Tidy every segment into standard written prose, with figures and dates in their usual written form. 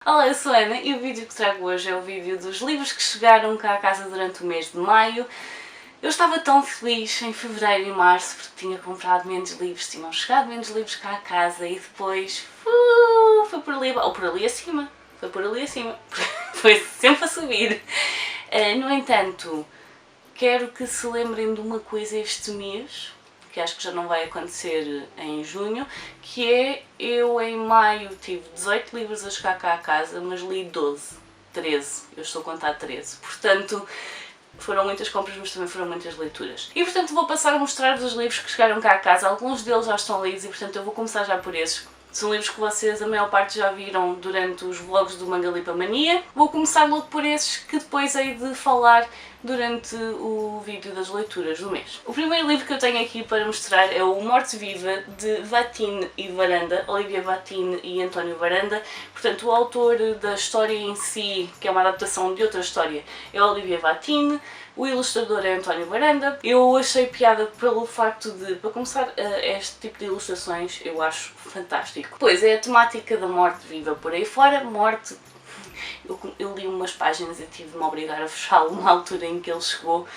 Olá, eu sou a Ana e o vídeo que trago hoje é o vídeo dos livros que chegaram cá a casa durante o mês de maio. Eu estava tão feliz em fevereiro e março porque tinha comprado menos livros, tinham chegado menos livros cá a casa e depois foi por ali, ou por ali acima, foi sempre a subir. No entanto, quero que se lembrem de uma coisa este mês, que acho que já não vai acontecer em junho, que é, eu em maio tive 18 livros a chegar cá a casa, mas li 13, eu estou a contar 13, portanto foram muitas compras, mas também foram muitas leituras. E portanto vou passar a mostrar-vos os livros que chegaram cá a casa, alguns deles já estão lidos e portanto eu vou começar já por esses. São livros que vocês, a maior parte, já viram durante os vlogs do Mangalipa Mania. Vou começar logo por esses que depois hei de falar durante o vídeo das leituras do mês. O primeiro livro que eu tenho aqui para mostrar é o Morte Viva, de Vatine e Varanda, Olivia Vatine e António Varanda. Portanto, o autor da história em si, que é uma adaptação de outra história, é Olivia Vatine. O ilustrador é António Varanda. Eu achei piada pelo facto de, para começar, este tipo de ilustrações eu acho fantástico. Pois é a temática da morte viva por aí fora, morte. Eu li umas páginas e tive de me obrigar a fechá-lo na altura em que ele chegou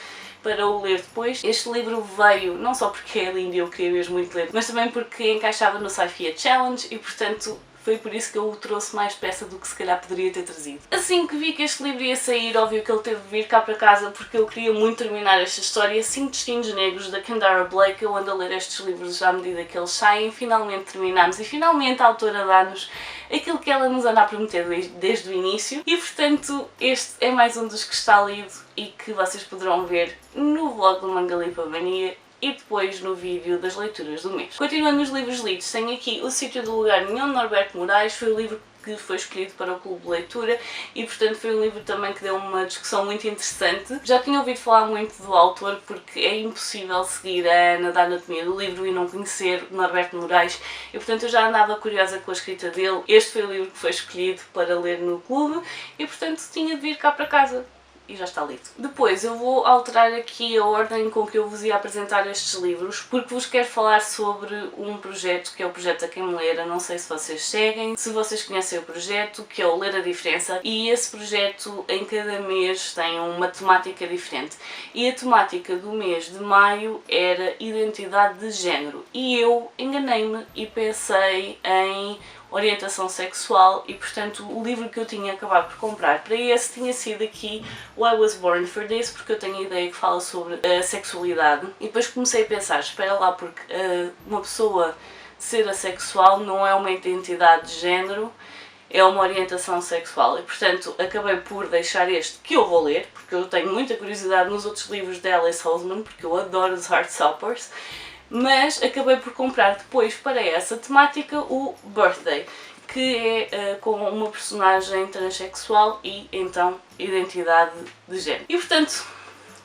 para o ler depois. Este livro veio não só porque é lindo e eu queria mesmo muito ler, mas também porque encaixava no Sci-Fi Challenge e portanto foi por isso que eu o trouxe mais depressa do que se calhar poderia ter trazido. Assim que vi que este livro ia sair, óbvio que ele teve de vir cá para casa porque eu queria muito terminar esta história. 5 Destinos Negros, da Kendara Blake. Eu ando a ler estes livros à medida que eles saem. Finalmente terminamos e finalmente a autora dá-nos aquilo que ela nos anda a prometer desde o início. E portanto este é mais um dos que está lido e que vocês poderão ver no vlog do Mangalipa Mania e depois no vídeo das leituras do mês. Continuando nos livros lidos, tenho aqui O Sítio do Lugar Nenhum, de Norberto Moraes. Foi o livro que foi escolhido para o Clube de Leitura e portanto foi um livro também que deu uma discussão muito interessante. Já tinha ouvido falar muito do autor porque é impossível seguir a Ana da Anatomia do Livro e não conhecer Norberto Moraes e portanto eu já andava curiosa com a escrita dele. Este foi o livro que foi escolhido para ler no clube e portanto tinha de vir cá para casa. E já está lido. Depois eu vou alterar aqui a ordem com que eu vos ia apresentar estes livros, porque vos quero falar sobre um projeto que é o projeto A Quem Me Lera. Não sei se vocês seguem, se vocês conhecem o projeto, que é o Ler a Diferença, e esse projeto em cada mês tem uma temática diferente. E a temática do mês de maio era identidade de género. E eu enganei-me e pensei em orientação sexual e portanto o livro que eu tinha acabado por comprar para esse tinha sido aqui o I Was Born for This, porque eu tenho a ideia que fala sobre a sexualidade e depois comecei a pensar, espera lá, porque uma pessoa ser assexual não é uma identidade de género, é uma orientação sexual e portanto acabei por deixar este que eu vou ler, porque eu tenho muita curiosidade nos outros livros de Alice Oseman, porque eu adoro os Heartstoppers. Mas acabei por comprar depois para essa temática o Birthday, que é com uma personagem transexual e então identidade de género. E portanto,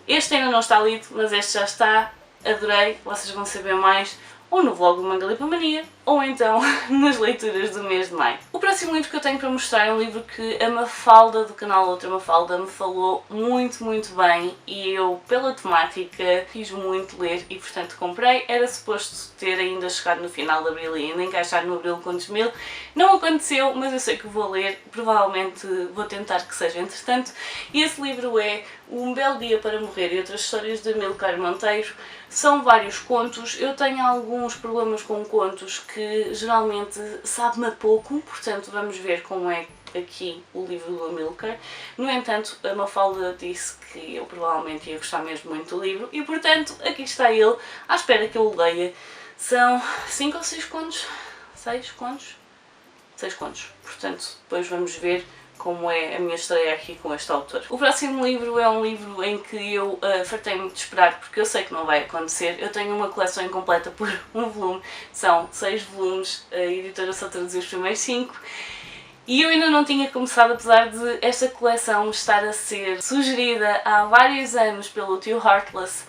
este ainda não está lido, mas este já está, adorei, vocês vão saber mais ou no vlog do Mangalipa Mania, ou então nas leituras do mês de maio. O próximo livro que eu tenho para mostrar é um livro que a Mafalda do canal Outra Mafalda me falou muito bem e eu, pela temática, quis muito ler e portanto comprei. Era suposto ter ainda chegado no final de abril e ainda encaixar no Abril Contos Mil. Não aconteceu, mas eu sei que vou ler, provavelmente vou tentar que seja entretanto. E esse livro é Um Belo Dia para Morrer e Outras Histórias, de Amilcar Monteiro. São vários contos. Eu tenho alguns problemas com contos que geralmente sabe-me a pouco, portanto vamos ver como é aqui o livro do Amilcar. No entanto, a Mafalda disse que eu provavelmente ia gostar mesmo muito do livro e portanto aqui está ele, à espera que eu o leia. São 5 ou 6 contos? 6 contos? 6 contos. Portanto, depois vamos ver como é a minha estreia aqui com este autor. O próximo livro é um livro em que eu fartei-me de esperar porque eu sei que não vai acontecer. Eu tenho uma coleção incompleta por um volume, são 6 volumes, a editora só traduziu os primeiros 5 e eu ainda não tinha começado, apesar de esta coleção estar a ser sugerida há vários anos pelo tio Heartless.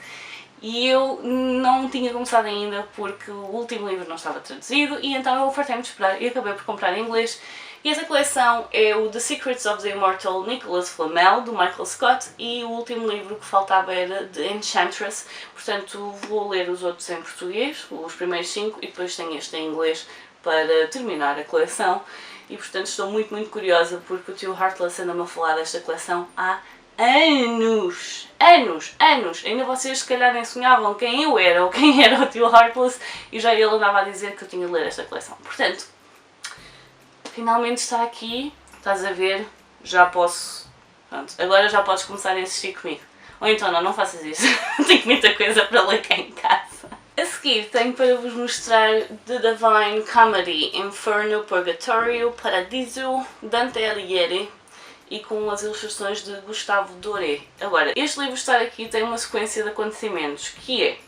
E eu não tinha começado ainda porque o último livro não estava traduzido e então eu fartei-me de esperar e acabei por comprar em inglês. E essa coleção é o The Secrets of the Immortal Nicholas Flamel, do Michael Scott, e o último livro que faltava era The Enchantress, portanto vou ler os outros em português, os primeiros 5, e depois tenho este em inglês para terminar a coleção. e portanto estou muito, muito curiosa porque o tio Heartless anda-me a falar desta coleção há anos, anos, anos. Ainda vocês se calhar nem sonhavam quem eu era ou quem era o tio Heartless e já ele andava a dizer que eu tinha de ler esta coleção. Portanto, finalmente está aqui, estás a ver, já posso, pronto, agora já podes começar a insistir comigo. Ou então não faças isso, tenho muita coisa para ler cá em casa. A seguir tenho para vos mostrar The Divine Comedy, Inferno, Purgatorio, Paradiso, Dante Alighieri e com as ilustrações de Gustavo Doré. Agora, este livro estar aqui tem uma sequência de acontecimentos que é: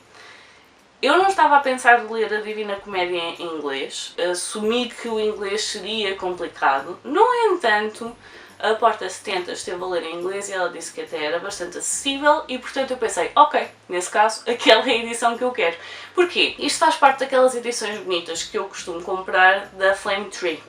eu não estava a pensar de ler a Divina Comédia em inglês, assumi que o inglês seria complicado, no entanto, a Porta 70 esteve a ler em inglês e ela disse que até era bastante acessível e portanto eu pensei, ok, nesse caso, aquela é a edição que eu quero. Porquê? Isto faz parte daquelas edições bonitas que eu costumo comprar da Flame Tree.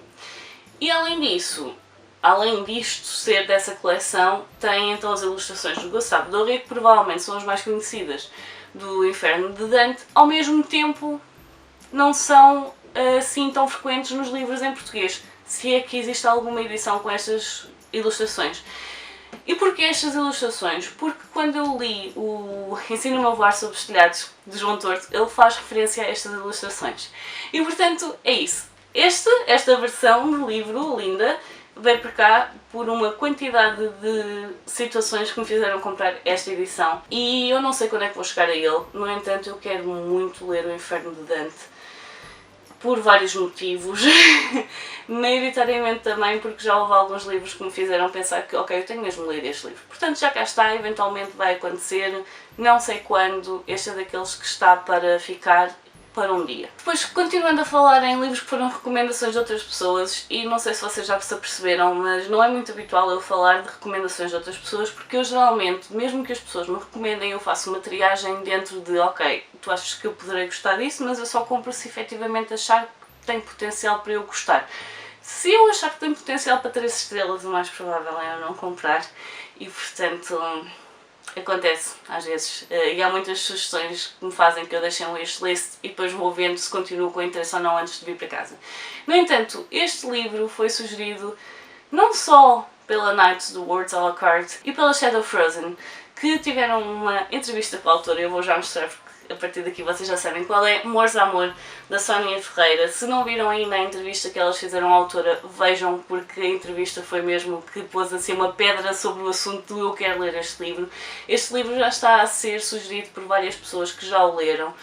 E além disso, além disto ser dessa coleção, tem então as ilustrações do Gustavo Doré, que provavelmente são as mais conhecidas do Inferno de Dante, ao mesmo tempo não são assim tão frequentes nos livros em português, se é que existe alguma edição com estas ilustrações. E porquê estas ilustrações? Porque quando eu li o Ensina-me a Voar sobre os Telhados de João Torto, ele faz referência a estas ilustrações. E portanto é isso. Esta versão do livro, linda, veio para cá por uma quantidade de situações que me fizeram comprar esta edição. E eu não sei quando é que vou chegar a ele, no entanto eu quero muito ler o Inferno de Dante. Por vários motivos, maioritariamente também porque já houve alguns livros que me fizeram pensar que, ok, eu tenho mesmo de ler este livro. Portanto, já cá está, eventualmente vai acontecer, não sei quando, este é daqueles que está para ficar para um dia. Depois, continuando a falar em livros que foram recomendações de outras pessoas, e não sei se vocês já se aperceberam, mas não é muito habitual eu falar de recomendações de outras pessoas, porque eu geralmente, mesmo que as pessoas me recomendem, eu faço uma triagem dentro de, ok, tu achas que eu poderei gostar disso, mas eu só compro se efetivamente achar que tem potencial para eu gostar. Se eu achar que tem potencial para 3 estrelas, o mais provável é eu não comprar, e portanto acontece às vezes, e há muitas sugestões que me fazem que eu deixe um wishlist e depois vou vendo se continuo com interesse ou não antes de vir para casa. No entanto, este livro foi sugerido não só pela Nights do Words à la carte e pela Shadow Frozen, que tiveram uma entrevista com a autora, eu vou já mostrar porque a partir daqui vocês já sabem qual é, Mores Amor, da Sónia Ferreira. Se não viram ainda a entrevista que elas fizeram à autora, vejam, porque a entrevista foi mesmo que pôs assim uma pedra sobre o assunto do eu quero ler este livro. Este livro já está a ser sugerido por várias pessoas que já o leram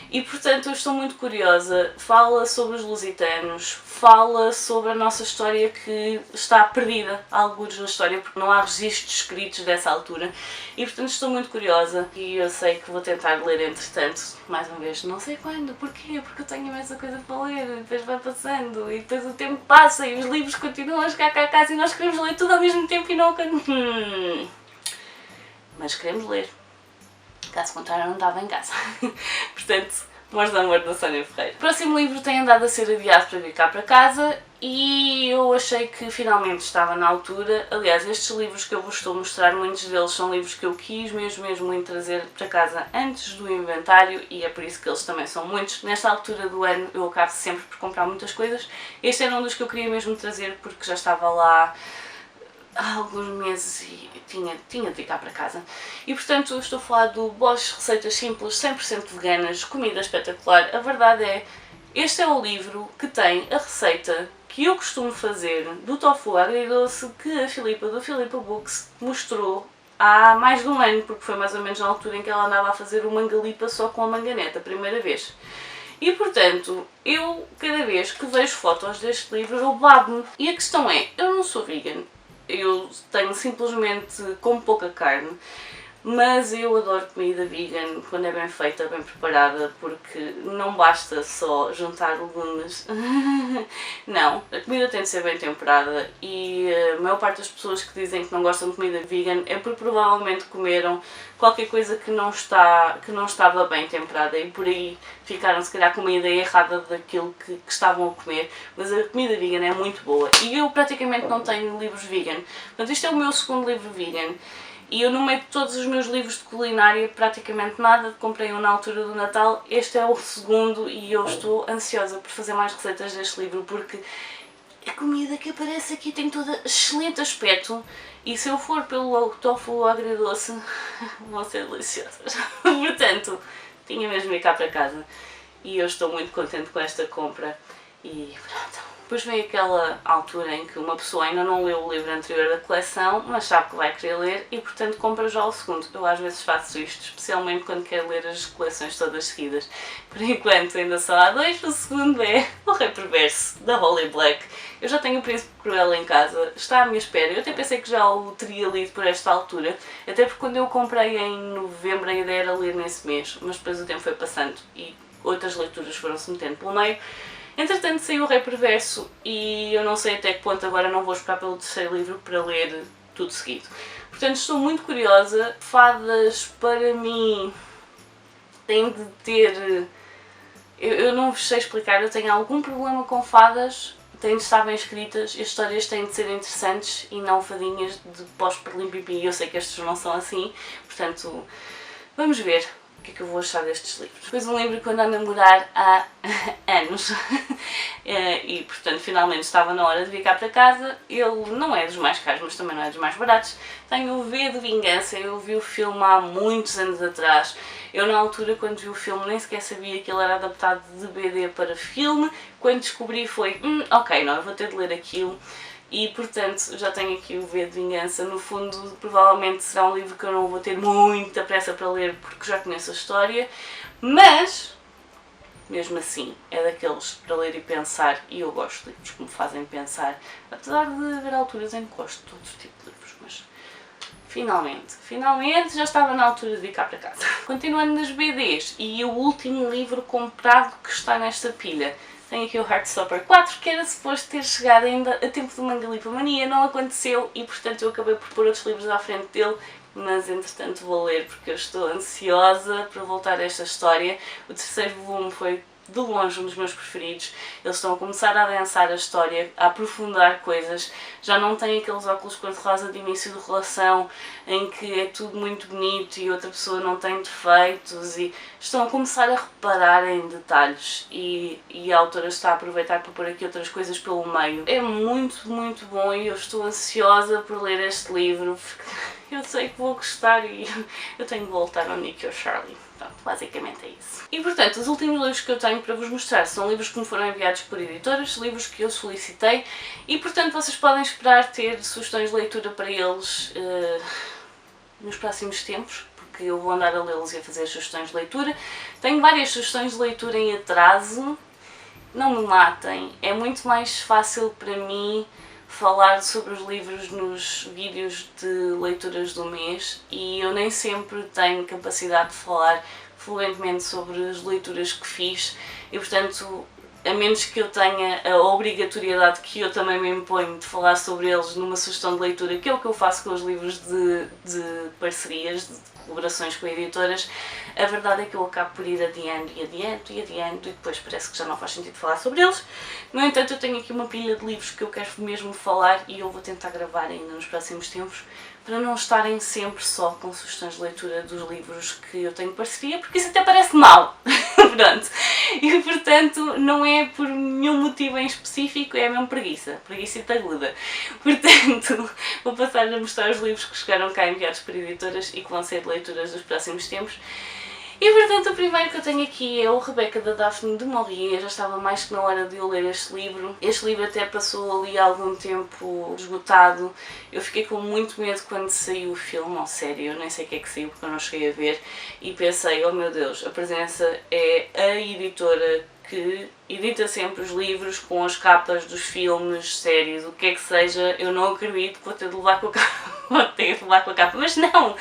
e portanto eu estou muito curiosa. Fala sobre os lusitanos, fala sobre a nossa história que está perdida, alguns na história, porque não há registros escritos dessa altura e portanto estou muito curiosa e eu sei que vou tentar ler entretanto, mais uma vez, não sei quando, porquê? Porque eu tenho imensa coisa para ler, e depois vai passando e depois o tempo passa e os livros continuam a chegar cá a casa e nós queremos ler tudo ao mesmo tempo e não... Mas queremos ler. Caso contrário, não estava em casa. Portanto, Mores de Amor, da Sónia Ferreira. O próximo livro tem andado a ser adiado para vir cá para casa e eu achei que finalmente estava na altura. Aliás, estes livros que eu vos estou a mostrar, muitos deles são livros que eu quis mesmo em trazer para casa antes do inventário e é por isso que eles também são muitos. Nesta altura do ano eu acabo sempre por comprar muitas coisas. Este era um dos que eu queria mesmo trazer porque já estava lá há alguns meses e tinha de ficar para casa. E portanto eu estou a falar do Bosch Receitas Simples 100% veganas, comida espetacular. A verdade é, este é o livro que tem a receita que eu costumo fazer do tofu agridoce que a Filipa do Filipa Books mostrou há mais de um ano, porque foi mais ou menos na altura em que ela andava a fazer o mangalipa só com a manganeta, a primeira vez. E portanto, eu cada vez que vejo fotos deste livro eu babo-me. E a questão é, eu não sou vegan. Eu tenho simplesmente como pouca carne, mas eu adoro comida vegan quando é bem feita, bem preparada, porque não basta só juntar legumes. Não, a comida tem de ser bem temperada e a maior parte das pessoas que dizem que não gostam de comida vegan é porque provavelmente comeram qualquer coisa que não estava bem temperada e por aí ficaram se calhar com uma ideia errada daquilo que estavam a comer, mas a comida vegan é muito boa e eu praticamente não tenho livros vegan, portanto isto é o meu segundo livro vegan e eu no meio de todos os meus livros de culinária praticamente nada, comprei um na altura do Natal, este é o segundo e eu estou ansiosa por fazer mais receitas deste livro porque a comida que aparece aqui tem todo excelente aspecto e se eu for pelo tofu agridoce vão ser deliciosas. Portanto, tinha mesmo de ir cá para casa e eu estou muito contente com esta compra e pronto. Depois vem aquela altura em que uma pessoa ainda não leu o livro anterior da coleção, mas sabe que vai querer ler e portanto compra já o segundo. Eu às vezes faço isto, especialmente quando quero ler as coleções todas seguidas. Por enquanto ainda só há dois, o segundo é O Rei Perverso, da Holly Black. Eu já tenho o Príncipe Cruel em casa, está à minha espera. Eu até pensei que já o teria lido por esta altura, até porque quando eu comprei em novembro a ideia era ler nesse mês, mas depois o tempo foi passando e outras leituras foram-se metendo pelo meio. Entretanto saiu O Rei Perverso e eu não sei até que ponto agora não vou esperar pelo terceiro livro para ler tudo seguido. Portanto estou muito curiosa. Fadas para mim têm de ter... Eu não vos sei explicar, eu tenho algum problema com fadas, têm de estar bem escritas, as histórias têm de ser interessantes e não fadinhas de pós-perlimpipi. Eu sei que estes não são assim, portanto vamos ver o que é que eu vou achar destes livros. Depois um livro que eu ando a namorar há anos e portanto finalmente estava na hora de vir cá para casa. Ele não é dos mais caros, mas também não é dos mais baratos. Tenho o V de Vingança, eu vi o filme há muitos anos atrás. Eu na altura quando vi o filme nem sequer sabia que ele era adaptado de BD para filme. Quando descobri foi, ok, não, eu vou ter de ler aquilo. E portanto já tenho aqui o V de Vingança. No fundo provavelmente será um livro que eu não vou ter muita pressa para ler porque já conheço a história, mas mesmo assim é daqueles para ler e pensar e eu gosto de livros que me fazem pensar, apesar de haver alturas em que gosto de todos os tipos de livros, mas finalmente já estava na altura de vir cá para casa. Continuando nas BDs e o último livro comprado que está nesta pilha. Tenho aqui o Heartstopper 4, que era suposto ter chegado ainda a tempo do Mangalipomania, não aconteceu e portanto eu acabei por pôr outros livros à frente dele, mas entretanto vou ler porque eu estou ansiosa para voltar a esta história. O terceiro volume foi de longe um dos meus preferidos. Eles estão a começar a adensar a história, a aprofundar coisas, já não têm aqueles óculos cor-de-rosa de início de relação em que é tudo muito bonito e outra pessoa não tem defeitos e estão a começar a reparar em detalhes e a autora está a aproveitar para pôr aqui outras coisas pelo meio. É muito bom e eu estou ansiosa por ler este livro porque eu sei que vou gostar e eu tenho de voltar ao Nick e ao Charlie. Pronto, basicamente é isso. E portanto, os últimos livros que eu tenho para vos mostrar são livros que me foram enviados por editoras, livros que eu solicitei e portanto vocês podem esperar ter sugestões de leitura para eles nos próximos tempos, porque eu vou andar a lê-los e a fazer sugestões de leitura. Tenho várias sugestões de leitura em atraso, não me matem, é muito mais fácil para mim falar sobre os livros nos vídeos de leituras do mês e eu nem sempre tenho capacidade de falar fluentemente sobre as leituras que fiz e portanto, a menos que eu tenha a obrigatoriedade que eu também me imponho de falar sobre eles numa sugestão de leitura, que é o que eu faço com os livros de parcerias, de colaborações com editoras, a verdade é que eu acabo por ir adiando e depois parece que já não faz sentido falar sobre eles. No entanto, eu tenho aqui uma pilha de livros que eu quero mesmo falar e eu vou tentar gravar ainda nos próximos tempos para não estarem sempre só com sugestões de leitura dos livros que eu tenho parceria, porque isso até parece mal. Pronto. E portanto não é por nenhum motivo em específico, é mesmo preguiça e taguda. Portanto, vou passar a mostrar os livros que chegaram cá enviados por editoras e que vão ser de leituras dos próximos tempos. E portanto o primeiro que eu tenho aqui é o Rebecca da Daphne du Maurier. Já estava mais que na hora de eu ler este livro. Este livro até passou ali algum tempo esgotado. Eu fiquei com muito medo quando saiu o filme, ou série, eu nem sei o que é que saiu porque eu não cheguei a ver. E pensei, oh meu Deus, a Presença é a editora que edita sempre os livros com as capas dos filmes, séries, o que é que seja. Eu não acredito que vou ter de levar com a capa, vou ter de levar com a capa, mas não!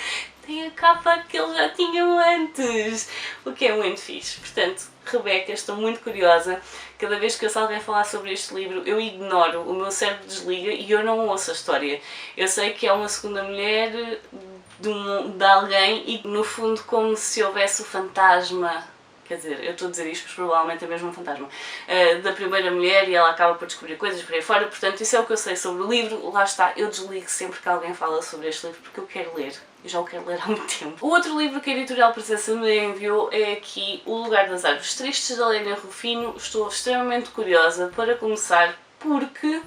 Tem a capa que eles já tinham antes, o que é muito fixe. Portanto, Rebecca, estou muito curiosa. Cada vez que eu ouço alguém falar sobre este livro, eu ignoro, o meu cérebro desliga e eu não ouço a história. Eu sei que é uma segunda mulher de alguém e, no fundo, como se houvesse o fantasma. Quer dizer, eu estou a dizer isto, mas provavelmente é mesmo um fantasma, da primeira mulher e ela acaba por descobrir coisas por aí fora, portanto isso é o que eu sei sobre o livro. Lá está, eu desligo sempre que alguém fala sobre este livro porque eu quero ler, eu já o quero ler há muito tempo. O outro livro que a Editorial Presença me enviou é aqui O Lugar das Árvores Tristes, da Helena Rufino. Estou extremamente curiosa para começar porque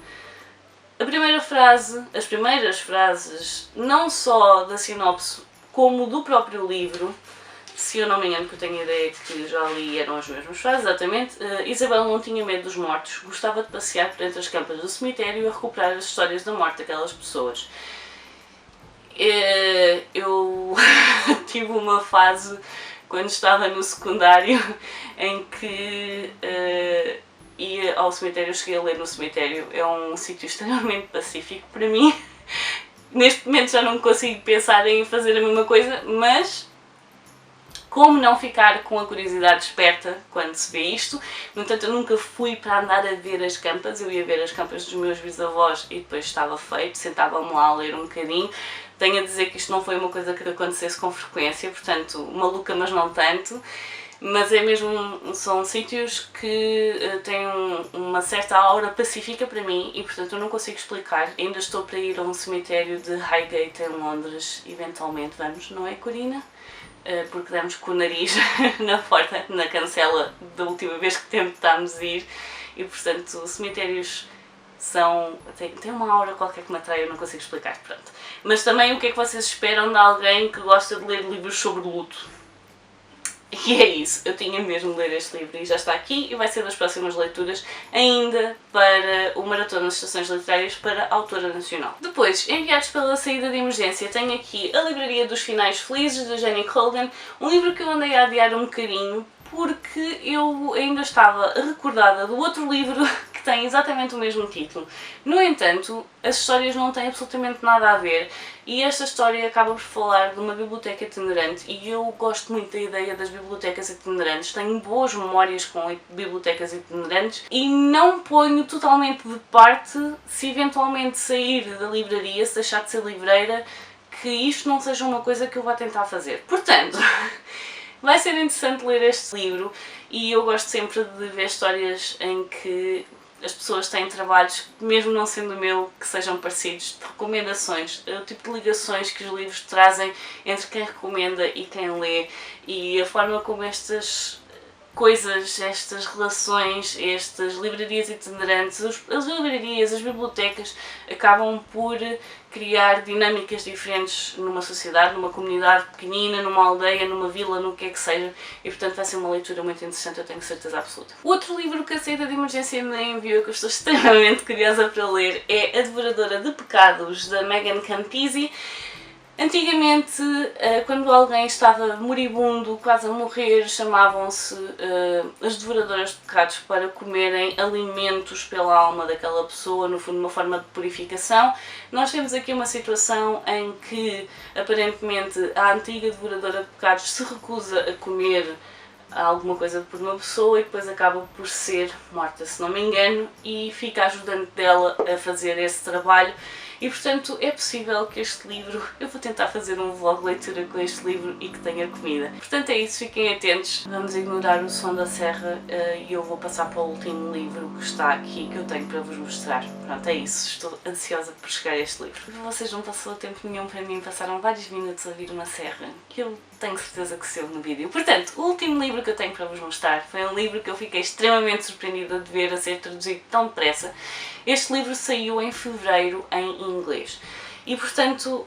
a primeira frase, as primeiras frases, não só da sinopse como do próprio livro, se eu não me engano, que eu tenho a ideia que já li eram as mesmas frases, exatamente. Isabel não tinha medo dos mortos, gostava de passear por entre as campas do cemitério e a recuperar as histórias da morte daquelas pessoas. Eu tive uma fase, quando estava no secundário, em que ia ao cemitério, eu cheguei a ler no cemitério, é um sítio extremamente pacífico para mim. Neste momento já não consigo pensar em fazer a mesma coisa, mas como não ficar com a curiosidade desperta quando se vê isto? No entanto, eu nunca fui para andar a ver as campas, eu ia ver as campas dos meus bisavós e depois estava feito, sentava-me lá a ler um bocadinho. Tenho a dizer que isto não foi uma coisa que acontecesse com frequência, portanto, maluca, mas não tanto. Mas é mesmo, são sítios que têm uma certa aura pacífica para mim e, portanto, eu não consigo explicar. Ainda estou para ir a um cemitério de Highgate em Londres, eventualmente vamos, não é, Corina? Porque demos com o nariz na porta, na cancela da última vez que tentámos ir e, portanto, cemitérios têm uma aura qualquer que me atrai, eu não consigo explicar, pronto. Mas também o que é que vocês esperam de alguém que gosta de ler livros sobre luto? E é isso, eu tinha mesmo de ler este livro e já está aqui e vai ser das próximas leituras ainda para o Maratona das Estações Literárias para a autora nacional. Depois, enviados pela saída de emergência, tenho aqui A Livraria dos Finais Felizes, de Jenny Colgan, um livro que eu andei a adiar um bocadinho porque eu ainda estava recordada do outro livro que tem exatamente o mesmo título. No entanto, as histórias não têm absolutamente nada a ver e esta história acaba por falar de uma biblioteca itinerante e eu gosto muito da ideia das bibliotecas itinerantes, tenho boas memórias com bibliotecas itinerantes e não ponho totalmente de parte, se eventualmente sair da livraria, se deixar de ser livreira, que isto não seja uma coisa que eu vá tentar fazer. Portanto, vai ser interessante ler este livro e eu gosto sempre de ver histórias em que as pessoas têm trabalhos, mesmo não sendo o meu, que sejam parecidos, de recomendações, o tipo de ligações que os livros trazem entre quem recomenda e quem lê e a forma como estas coisas, estas relações, estas livrarias itinerantes, as livrarias, as bibliotecas acabam por criar dinâmicas diferentes numa sociedade, numa comunidade pequenina, numa aldeia, numa vila, no que é que seja, e portanto vai ser uma leitura muito interessante, eu tenho certeza absoluta. Outro livro que a saída de emergência me enviou, que eu estou extremamente curiosa para ler, é A Devoradora de Pecados, da Megan Campisi. Antigamente, quando alguém estava moribundo, quase a morrer, chamavam-se as devoradoras de pecados para comerem alimentos pela alma daquela pessoa, no fundo uma forma de purificação. Nós temos aqui uma situação em que, aparentemente, a antiga devoradora de pecados se recusa a comer alguma coisa por uma pessoa e depois acaba por ser morta, se não me engano, e fica ajudante dela a fazer esse trabalho. E portanto é possível que este livro, eu vou tentar fazer um vlog de leitura com este livro e que tenha comida. Portanto é isso, fiquem atentos, vamos ignorar o som da serra e eu vou passar para o último livro que está aqui, que eu tenho para vos mostrar. Pronto, é isso, estou ansiosa por chegar a este livro. Vocês não passaram tempo nenhum para mim, passaram vários minutos a ouvir uma serra, que eu tenho certeza que saiu no vídeo. Portanto, o último livro que eu tenho para vos mostrar foi um livro que eu fiquei extremamente surpreendida de ver a ser traduzido tão depressa. Este livro saiu em fevereiro em inglês e, portanto,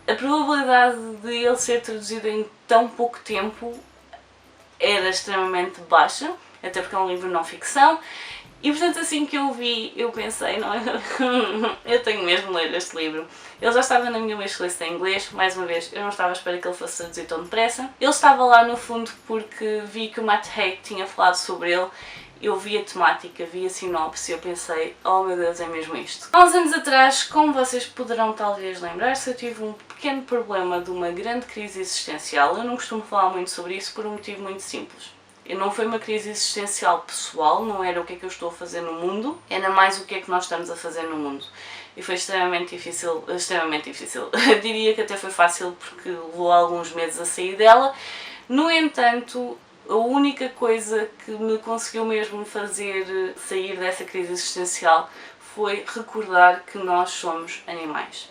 a probabilidade de ele ser traduzido em tão pouco tempo era extremamente baixa, até porque é um livro não ficção. E portanto assim que eu vi, eu pensei, não, eu tenho mesmo de ler este livro. Ele já estava na minha wishlist em inglês, mais uma vez, eu não estava à espera que ele fosse traduzido tão depressa. Ele estava lá no fundo porque vi que o Matt Haig tinha falado sobre ele. Eu vi a temática, vi a sinopse e eu pensei, oh meu Deus, é mesmo isto. Há uns anos atrás, como vocês poderão talvez lembrar-se, eu tive um pequeno problema de uma grande crise existencial. Eu não costumo falar muito sobre isso por um motivo muito simples. Não foi uma crise existencial pessoal, não era o que é que eu estou a fazer no mundo, era mais o que é que nós estamos a fazer no mundo. E foi extremamente difícil. Eu diria que até foi fácil porque levou alguns meses a sair dela. No entanto, a única coisa que me conseguiu mesmo fazer sair dessa crise existencial foi recordar que nós somos animais.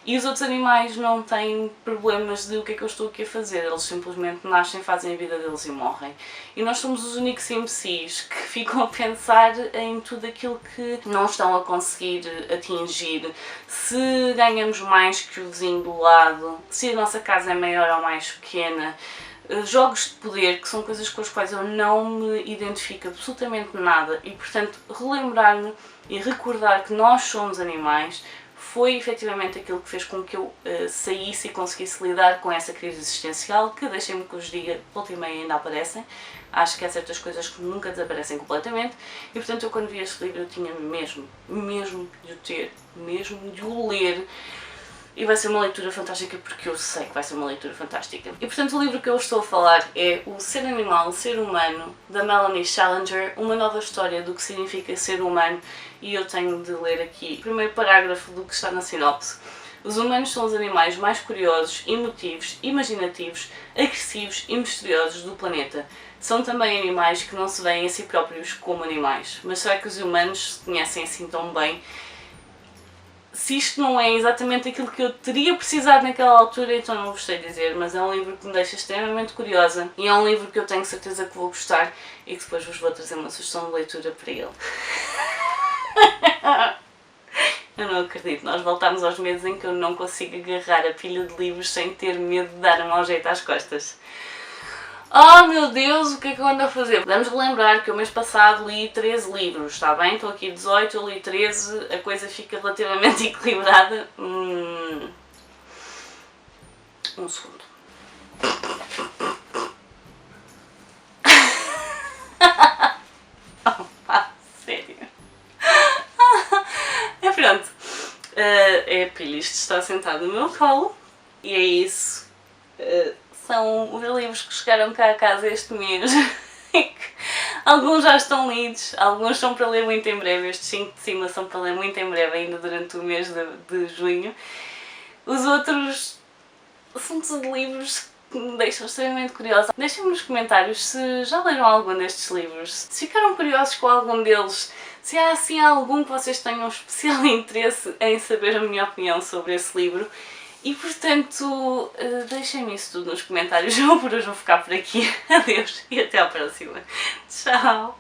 E os outros animais não têm problemas de o que é que eu estou aqui a fazer, eles simplesmente nascem, fazem a vida deles e morrem. E nós somos os únicos imbecis que ficam a pensar em tudo aquilo que não estão a conseguir atingir. Se ganhamos mais que o vizinho do lado, se a nossa casa é maior ou mais pequena, jogos de poder, que são coisas com as quais eu não me identifico absolutamente nada, e portanto relembrar-me e recordar que nós somos animais foi efetivamente aquilo que fez com que eu saísse e conseguisse lidar com essa crise existencial, que deixem-me que os diga, volta e meia ainda aparecem. Acho que há certas coisas que nunca desaparecem completamente, e portanto eu quando vi este livro eu tinha mesmo de o ter, mesmo de o ler. E vai ser uma leitura fantástica porque eu sei que vai ser uma leitura fantástica. E portanto o livro que eu estou a falar é O Ser Animal, Ser Humano, da Melanie Challenger, uma nova história do que significa ser humano, e eu tenho de ler aqui o primeiro parágrafo do que está na sinopse. Os humanos são os animais mais curiosos, emotivos, imaginativos, agressivos e misteriosos do planeta. São também animais que não se veem a si próprios como animais. Mas será que os humanos se conhecem assim tão bem? Se isto não é exatamente aquilo que eu teria precisado naquela altura, então não vos sei dizer, mas é um livro que me deixa extremamente curiosa e é um livro que eu tenho certeza que vou gostar e que depois vos vou trazer uma sugestão de leitura para ele. Eu não acredito, nós voltámos aos meses em que eu não consigo agarrar a pilha de livros sem ter medo de dar um mau jeito às costas. Oh meu Deus, o que é que eu ando a fazer? Vamos relembrar que o mês passado li 13 livros, está bem? Estou aqui 18, eu li 13, a coisa fica relativamente equilibrada. Um segundo. Sério. É pronto. É a pilha, isto está sentado no meu colo e é isso. São os livros que chegaram cá a casa este mês. Alguns já estão lidos, alguns são para ler muito em breve, estes 5 de cima são para ler muito em breve, ainda durante o mês de junho. Os outros são tudo livros que me deixam extremamente curiosa. Deixem-me nos comentários se já leram algum destes livros, se ficaram curiosos com algum deles, se há assim algum que vocês tenham especial interesse em saber a minha opinião sobre esse livro. E portanto, deixem-me isso tudo nos comentários. Eu por hoje vou ficar por aqui. Adeus e até à próxima. Tchau!